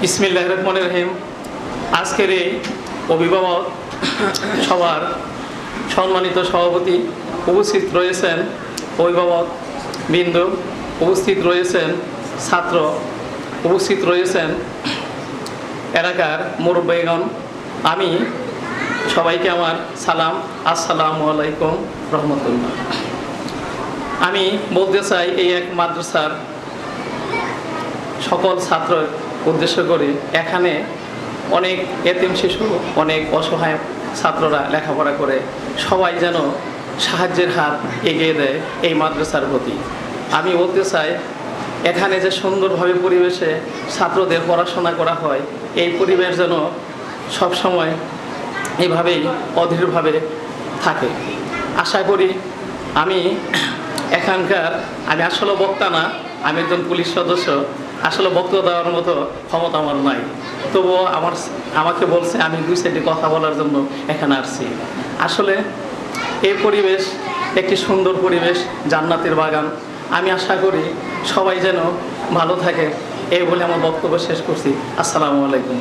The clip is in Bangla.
বিসমিল্লাহির রহমানির রহিম। আজকের এই অভিভাবক সবার সম্মানিত সভাপতি উপস্থিত রয়েছেন, অভিভাবক বৃন্দ উপস্থিত রয়েছেন, ছাত্র উপস্থিত রয়েছেন, এলাকার মুরব্বিগণ, আমি সবাইকে আমার সালাম, আসসালামু আলাইকুম রহমতুল্লাহ। আমি বলতে চাই এই এক মাদ্রাসার সকল ছাত্র উদ্দেশ্য করে এখানে অনেক এতিম শিশু, অনেক অসহায় ছাত্ররা লেখাপড়া করে, সবাই যেন সাহায্যের হাত এগিয়ে দেয় এই মাদ্রাসার প্রতি। আমি বলতে চাই এখানে যে সুন্দরভাবে পরিবেশে ছাত্রদের পড়াশোনা করা হয়, এই পরিবেশ যেন সবসময় এইভাবেই অধীরভাবে থাকে। আশা করি আমি আসলে বক্তা না, আমি একজন পুলিশ সদস্য, আসলে বক্তব্য দেওয়ার মতো ক্ষমতা আমার নাই, তবুও আমাকে বলছে আমি দুই সাইডে কথা বলার জন্য এখানে আসছি। আসলে এই পরিবেশ একটি সুন্দর পরিবেশ, জান্নাতের বাগান। আমি আশা করি সবাই যেন ভালো থাকে, এই বলে আমার বক্তব্য শেষ করছি। আসসালামু আলাইকুম।